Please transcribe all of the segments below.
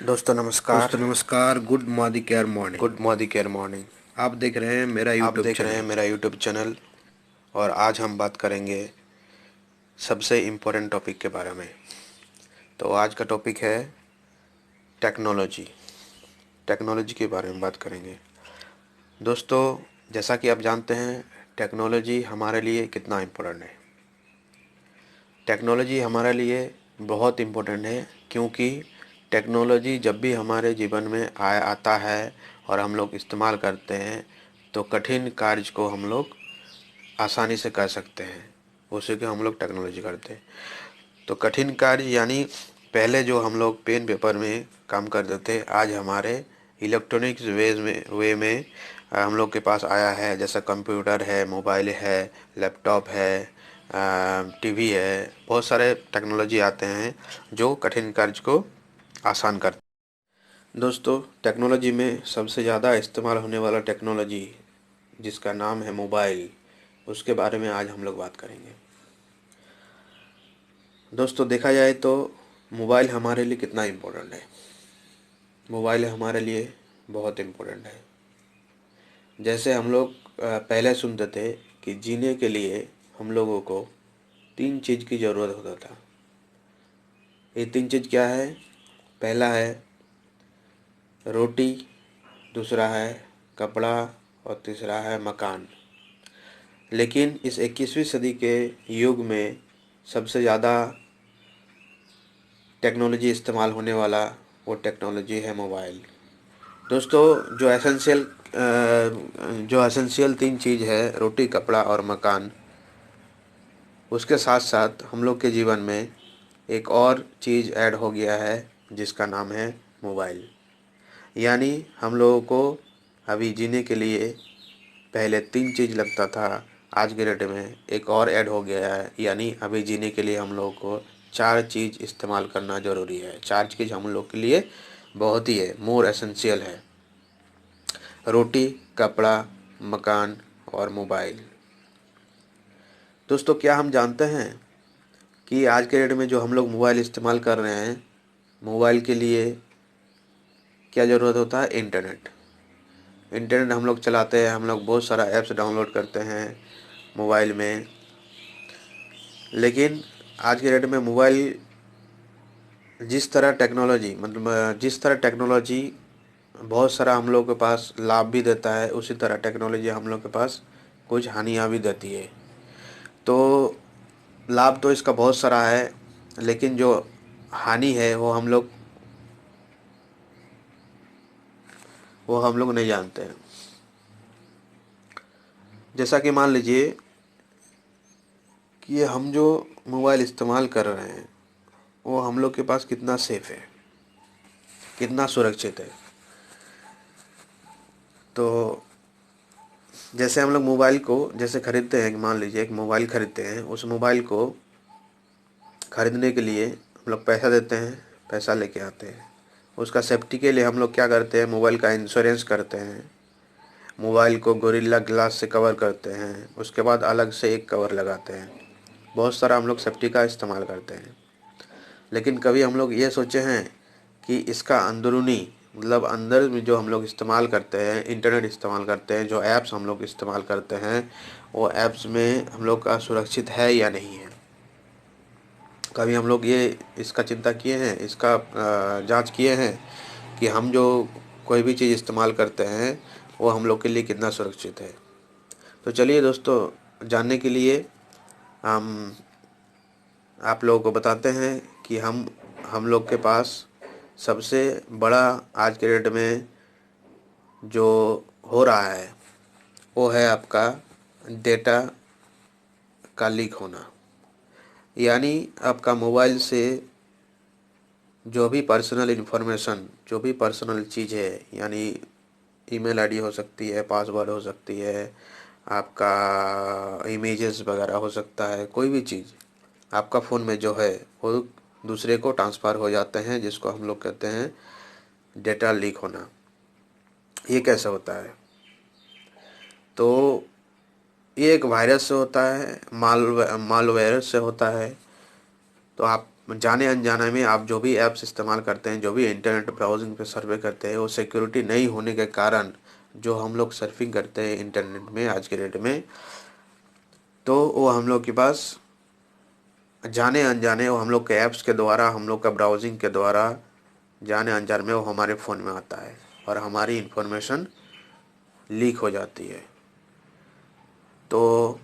दोस्तों नमस्कार। Good morning care morning. Good morning care morning. आप देख रहे हैं मेरा आप यूट्यूब देख रहे हैं चैनल। मेरा यूट्यूब चैनल। और आज हम बात करेंगे सबसे इम्पोर्टेंट टॉपिक के बारे में। तो आज का टॉपिक है टेक्नोलॉजी। टेक्नोलॉजी के बारे में बात करेंगे। दोस्तों, जैसा कि आप जानते हैं टेक्नोलॉजी हमारे लिए कितना इम्पोर्टेंट है। टेक्नोलॉजी हमारे लिए बहुत इम्पोर्टेंट है, क्योंकि टेक्नोलॉजी जब भी हमारे जीवन में आता है और हम लोग इस्तेमाल करते हैं तो कठिन कार्य को हम लोग आसानी से कर सकते हैं। उसी को हम लोग टेक्नोलॉजी करते हैं। तो कठिन कार्य यानी पहले जो हम लोग पेन पेपर में काम करते थे, आज हमारे इलेक्ट्रॉनिक्स वे में हम लोग के पास आया है। जैसा कंप्यूटर है, मोबाइल है, लैपटॉप है, टीवी है, बहुत सारे टेक्नोलॉजी आते हैं जो कठिन कार्य को आसान करते हैं। दोस्तों, टेक्नोलॉजी में सबसे ज़्यादा इस्तेमाल होने वाला टेक्नोलॉजी जिसका नाम है मोबाइल, उसके बारे में आज हम लोग बात करेंगे। दोस्तों, देखा जाए तो मोबाइल हमारे लिए कितना इम्पोर्टेंट है। मोबाइल हमारे लिए बहुत इम्पोर्टेंट है। जैसे हम लोग पहले सुनते थे कि जीने के लिए हम लोगों को 3 चीज़ की ज़रूरत होता था। ये 3 चीज़ क्या है? पहला है रोटी, दूसरा है कपड़ा और तीसरा है मकान। लेकिन इस 21वीं सदी के युग में सबसे ज़्यादा टेक्नोलॉजी इस्तेमाल होने वाला वो टेक्नोलॉजी है मोबाइल। दोस्तों, जो एसेंशियल 3 चीज़ है, रोटी, कपड़ा और मकान, उसके साथ साथ हम लोग के जीवन में एक और चीज़ ऐड हो गया है जिसका नाम है मोबाइल। यानी हम लोगों को अभी जीने के लिए पहले 3 चीज़ लगता था, आज के डेट में एक और ऐड हो गया है। यानी अभी जीने के लिए हम लोगों को 4 चीज़ इस्तेमाल करना ज़रूरी है। 4 चीज़ हम लोग के लिए बहुत ही है, मोर एसेंशियल है। रोटी, कपड़ा, मकान और मोबाइल। दोस्तों, क्या हम जानते हैं कि आज के डेट में जो हम लोग मोबाइल इस्तेमाल कर रहे हैं, मोबाइल के लिए क्या ज़रूरत होता है? इंटरनेट। इंटरनेट हम लोग चलाते हैं, हम लोग बहुत सारा ऐप्स डाउनलोड करते हैं मोबाइल में। लेकिन आज के डेट में मोबाइल जिस तरह टेक्नोलॉजी बहुत सारा हम लोग के पास लाभ भी देता है, उसी तरह टेक्नोलॉजी हम लोग के पास कुछ हानियाँ भी देती है। तो लाभ तो इसका बहुत सारा है, लेकिन जो हानि है वो हम लोग नहीं जानते हैं। जैसा कि मान लीजिए कि हम जो मोबाइल इस्तेमाल कर रहे हैं वो हम लोग के पास कितना सेफ है, कितना सुरक्षित है। तो जैसे हम लोग मोबाइल को जैसे ख़रीदते हैं, मान लीजिए एक मोबाइल ख़रीदते हैं, उस मोबाइल को ख़रीदने के लिए हम लोग पैसा देते हैं, पैसा लेके आते हैं। उसका सेफ्टी के लिए हम लोग क्या करते हैं? मोबाइल का इंश्योरेंस करते हैं, मोबाइल को गोरिल्ला ग्लास से कवर करते हैं, उसके बाद अलग से एक कवर लगाते हैं। बहुत सारा हम लोग सेफ्टी का इस्तेमाल करते हैं। लेकिन कभी हम लोग ये सोचे हैं कि इसका अंदरूनी मतलब अंदर में जो हम लोग इस्तेमाल करते हैं, इंटरनेट इस्तेमाल करते हैं, जो ऐप्स हम लोग इस्तेमाल करते हैं, वो ऐप्स में हम लोग का सुरक्षित है या नहीं है? कभी हम लोग ये इसका चिंता किए हैं, इसका जांच किए हैं कि हम जो कोई भी चीज़ इस्तेमाल करते हैं वो हम लोग के लिए कितना सुरक्षित है? तो चलिए दोस्तों, जानने के लिए हम आप लोगों को बताते हैं कि हम लोग के पास सबसे बड़ा आज के डेट में जो हो रहा है वो है आपका डेटा का लीक होना। यानी आपका मोबाइल से जो भी पर्सनल इन्फॉर्मेशन, जो भी पर्सनल चीज़ है, यानी ईमेल आईडी हो सकती है, पासवर्ड हो सकती है, आपका इमेजेस वगैरह हो सकता है, कोई भी चीज़ आपका फ़ोन में जो है वो दूसरे को ट्रांसफ़र हो जाते हैं, जिसको हम लोग कहते हैं डेटा लीक होना। ये कैसे होता है? तो ये एक वायरस से होता है, मालवेयर से होता है। तो आप जाने अनजाने में आप जो भी ऐप्स इस्तेमाल करते हैं, जो भी इंटरनेट ब्राउजिंग पे सर्वे करते हैं, वो सिक्योरिटी नहीं होने के कारण जो हम लोग सर्फिंग करते हैं इंटरनेट में आज के डेट में, तो वो हम लोग के पास जाने अनजाने वो हम लोग के ऐप्स के द्वारा, हम लोग का ब्राउजिंग के द्वारा जाने अनजाने में वो हमारे फ़ोन में आता है और हमारी इन्फॉर्मेशन लीक हो जाती है। तो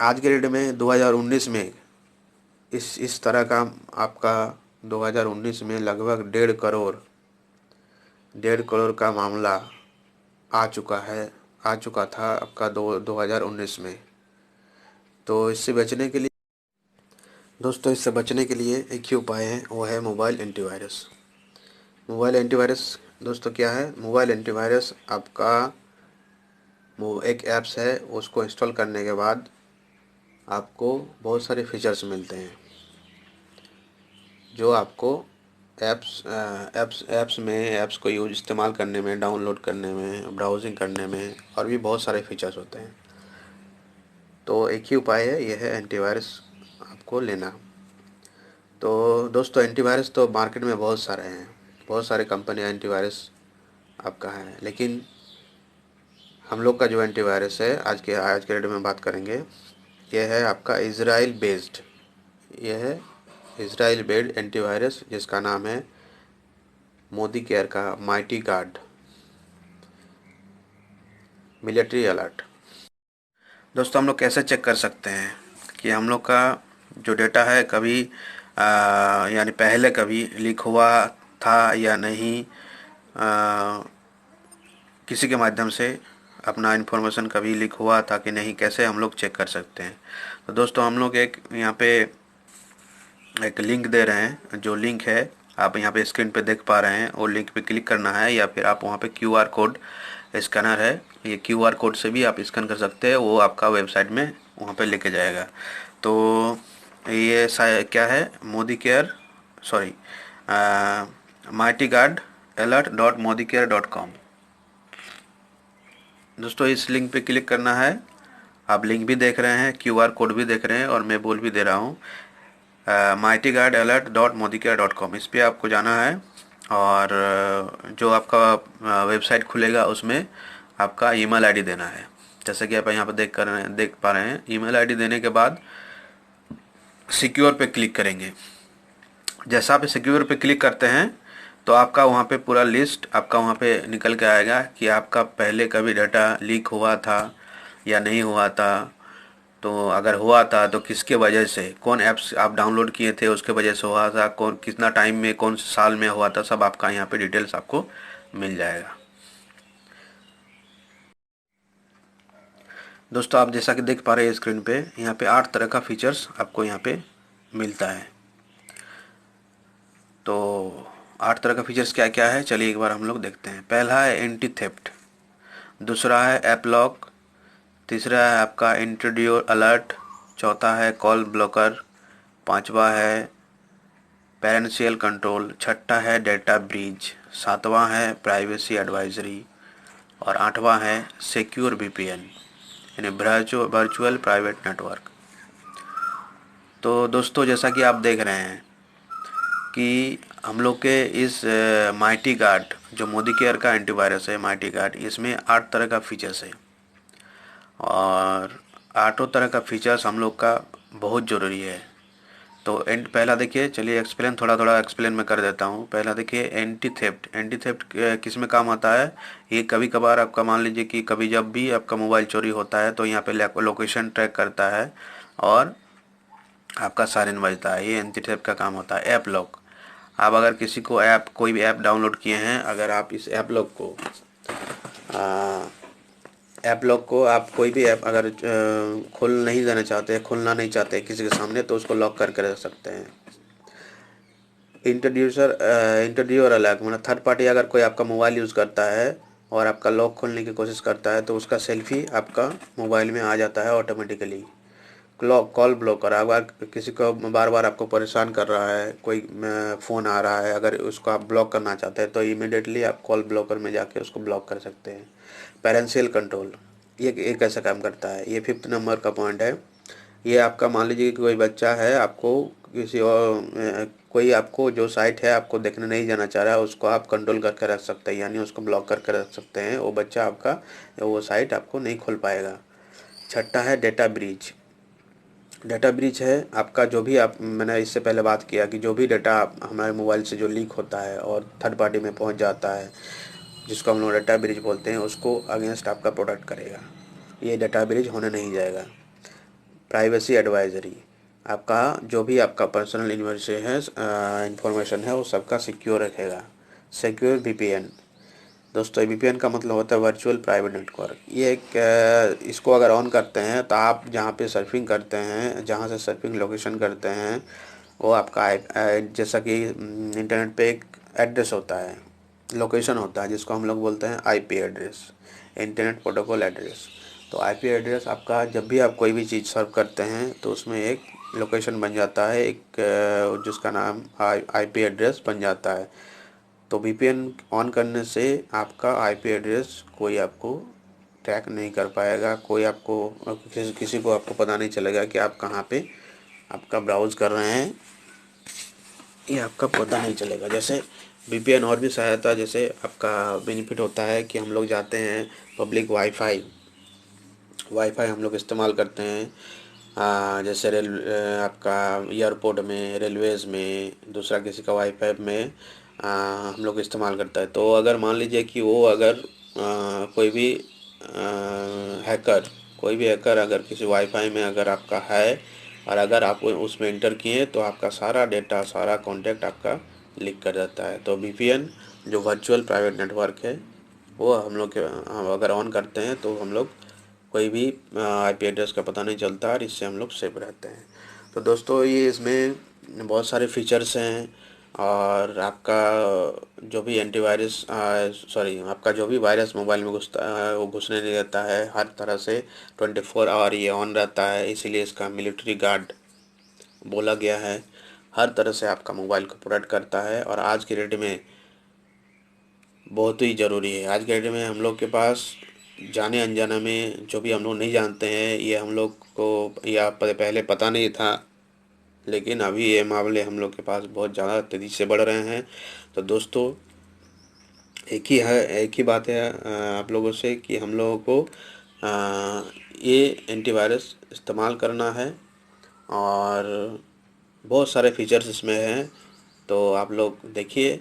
आज के डेट में 2019 में इस तरह का आपका 2019 में लगभग 1.5 करोड़ का मामला आ चुका था आपका 2019 में। तो इससे बचने के लिए दोस्तों, इससे बचने के लिए एक ही उपाय है, वो है मोबाइल एंटीवायरस। मोबाइल एंटीवायरस दोस्तों क्या है? मोबाइल एंटीवायरस आपका वो एक ऐप्स है, उसको इंस्टॉल करने के बाद आपको बहुत सारे फीचर्स मिलते हैं जो आपको ऐप्स को यूज इस्तेमाल करने में, डाउनलोड करने में, ब्राउजिंग करने में और भी बहुत सारे फीचर्स होते हैं। तो एक ही उपाय है, यह है एंटीवायरस आपको लेना। तो दोस्तों, एंटीवायरस तो मार्केट में बहुत सारे हैं, बहुत सारे कंपनी एंटीवायरस आपका है, लेकिन हम लोग का जो एंटीवायरस है आज के डेट में बात करेंगे, यह है आपका इज़राइल बेस्ड। यह है इज़राइल बेस्ड एंटीवायरस जिसका नाम है मोदी केयर का माइटी गार्ड मिलिट्री अलर्ट। दोस्तों, हम लोग कैसे चेक कर सकते हैं कि हम लोग का जो डेटा है कभी यानी पहले कभी लीक हुआ था या नहीं, किसी के माध्यम से अपना इन्फॉर्मेशन कभी लीक हुआ था कि नहीं, कैसे हम लोग चेक कर सकते हैं? तो दोस्तों, हम लोग एक यहाँ पे एक लिंक दे रहे हैं। जो लिंक है आप यहाँ पे स्क्रीन पे देख पा रहे हैं, वो लिंक पे क्लिक करना है, या फिर आप वहाँ पे क्यूआर कोड स्कैनर है, ये क्यूआर कोड से भी आप स्कैन कर सकते हैं, वो आपका वेबसाइट में वहाँ पे लेके जाएगा। तो ये क्या है? Modi care, sorry, mighty guard alert.modicare.com। दोस्तों, इस लिंक पे क्लिक करना है। आप लिंक भी देख रहे हैं, क्यूआर कोड भी देख रहे हैं और मैं बोल भी दे रहा हूँ, mightyguard.alert.modicare.com। इस पे आपको जाना है और जो आपका वेबसाइट खुलेगा उसमें आपका ईमेल आईडी देना है। जैसे कि आप यहाँ पर देख पा रहे हैं, ईमेल आईडी देने के बाद सिक्योर पे क्लिक करेंगे। जैसा आप सिक्योर पे क्लिक करते हैं तो आपका वहाँ पे पूरा लिस्ट आपका वहाँ पे निकल के आएगा कि आपका पहले कभी डाटा लीक हुआ था या नहीं हुआ था। तो अगर हुआ था तो किसके वजह से, कौन ऐप्स आप डाउनलोड किए थे उसके वजह से हुआ था, कौन कितना टाइम में, कौन से साल में हुआ था, सब आपका यहाँ पे डिटेल्स आपको मिल जाएगा। दोस्तों, आप जैसा कि देख पा रहे हैं स्क्रीन पे, यहाँ पे 8 तरह का फीचर्स आपको यहाँ पे मिलता है। तो 8 तरह का फीचर्स क्या क्या है, चलिए एक बार हम लोग देखते हैं। पहला है एंटी थेफ्ट, दूसरा है ऐप लॉक, तीसरा है आपका इंट्रोड्यूस अलर्ट, चौथा है कॉल ब्लॉकर, पांचवा है पेरेंशियल कंट्रोल, छठा है डेटा ब्रीच, सातवां है प्राइवेसी एडवाइजरी और आठवां है सिक्योर वीपीएन यानी वर्चुअल प्राइवेट नेटवर्क। तो दोस्तों, जैसा कि आप देख रहे हैं कि हम लोग के इस माइटी गार्ड, जो मोदी केयर का एंटीवायरस है माइटी गार्ड, इसमें 8 तरह का फीचर्स है और 8 तरह का फीचर्स हम लोग का बहुत ज़रूरी है। तो पहला देखिए, चलिए थोड़ा थोड़ा एक्सप्लेन मैं कर देता हूँ। पहला देखिए एंटी थेफ्ट किस में काम आता है? ये कभी कभार आपका मान लीजिए कि कभी जब भी आपका मोबाइल चोरी होता है तो यहाँ पे लोकेशन ट्रैक करता है और आपका सायरन बजता है, ये एंटी थेफ्ट का काम होता है। ऐप लॉक, आप अगर किसी को कोई भी ऐप डाउनलोड किए हैं, अगर आप इस ऐप लॉक को आप कोई भी ऐप अगर खोल नहीं देना चाहते, खोलना नहीं चाहते किसी के सामने, तो उसको लॉक करके रख सकते हैं। इंट्रोड्यूसर अलग मतलब थर्ड पार्टी अगर कोई आपका मोबाइल यूज़ करता है और आपका लॉक खोलने की कोशिश करता है तो उसका सेल्फी आपका मोबाइल में आ जाता है ऑटोमेटिकली। कॉल ब्लॉकर, अगर किसी को बार बार आपको परेशान कर रहा है, कोई फ़ोन आ रहा है, अगर उसको आप ब्लॉक करना चाहते हैं तो इमीडिएटली आप कॉल ब्लॉकर में जाके उसको ब्लॉक कर सकते हैं। पेरेंशियल कंट्रोल, ये कैसा काम करता है? ये 5th नंबर का पॉइंट है। ये आपका मान लीजिए कि कोई बच्चा है, आपको किसी और कोई आपको जो साइट है आपको देखने नहीं जाना चाह रहा है, उसको आप कंट्रोल करके रख सकते हैं, यानी उसको ब्लॉक करके रख सकते हैं। वो बच्चा आपका वो साइट आपको नहीं खोल पाएगा। छठा है डेटा ब्रीच। डेटा ब्रीच है आपका जो भी मैंने इससे पहले बात किया कि जो भी डेटा हमारे मोबाइल से जो लीक होता है और थर्ड पार्टी में पहुंच जाता है, जिसको हम लोग डेटा ब्रीच बोलते हैं, उसको अगेंस्ट आपका प्रोटेक्ट करेगा। ये डेटा ब्रीच होने नहीं जाएगा। प्राइवेसी एडवाइजरी, आपका जो भी आपका पर्सनल इंफॉर्मेशन है वो सबका सिक्योर रखेगा। सिक्योर वीपीएन, दोस्तों वीपीएन का मतलब होता है वर्चुअल प्राइवेट नेटवर्क। ये इसको अगर ऑन करते हैं तो आप जहाँ पे सर्फिंग करते हैं, जहाँ से सर्फिंग लोकेशन करते हैं, वो आपका जैसा कि इंटरनेट पे एक एड्रेस होता है, लोकेशन होता है, जिसको हम लोग बोलते हैं IP address, internet protocol address. तो आईपी एड्रेस आपका जब भी आप कोई भी चीज़ सर्व करते हैं तो उसमें एक लोकेशन बन जाता है, एक जिसका नाम आईपी एड्रेस बन जाता है। तो वीपीएन ऑन करने से आपका आईपी एड्रेस कोई आपको ट्रैक नहीं कर पाएगा, कोई आपको किसी को आपको पता नहीं चलेगा कि आप कहाँ पे आपका ब्राउज़ कर रहे हैं, ये आपका पता नहीं चलेगा। जैसे वीपीएन और भी सहायता, जैसे आपका बेनिफिट होता है कि हम लोग जाते हैं पब्लिक वाईफाई हम लोग इस्तेमाल करते हैं, जैसे आपका एयरपोर्ट में, रेलवेज़ में, दूसरा किसी का वाईफाई में हम लोग इस्तेमाल करता है। तो अगर मान लीजिए कि वो अगर कोई भी हैकर कोई भी हैकर अगर किसी वाईफाई में अगर आपका है और अगर आप उसमें इंटर किए तो आपका सारा डेटा, सारा कॉन्टैक्ट आपका लीक कर जाता है। तो वीपीएन जो वर्चुअल प्राइवेट नेटवर्क है, वो हम अगर ऑन करते हैं तो हम लोग कोई भी आईपी एड्रेस का पता नहीं चलता और इससे हम लोग सेफ रहते हैं। तो दोस्तों ये इसमें बहुत सारे फीचर्स हैं, और आपका जो भी एंटीवायरस आपका जो भी वायरस मोबाइल में घुसता है वो घुसने नहीं देता है। हर तरह से 24 आवर ये ऑन रहता है, इसीलिए इसका मिलिट्री गार्ड बोला गया है। हर तरह से आपका मोबाइल को प्रोटेक्ट करता है, और आज की डेट में बहुत ही ज़रूरी है। आज के डेट में हम लोग के पास जाने अनजाने में जो भी हम लोग नहीं जानते हैं, ये हम लोग को या पहले पता नहीं था, लेकिन अभी ये मामले हम लोग के पास बहुत ज़्यादा तेज़ी से बढ़ रहे हैं। तो दोस्तों एक ही बात है आप लोगों से कि हम लोगों को ये एंटीवायरस इस्तेमाल करना है, और बहुत सारे फीचर्स इसमें हैं, तो आप लोग देखिए।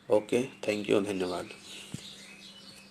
ओके, थैंक यू, धन्यवाद।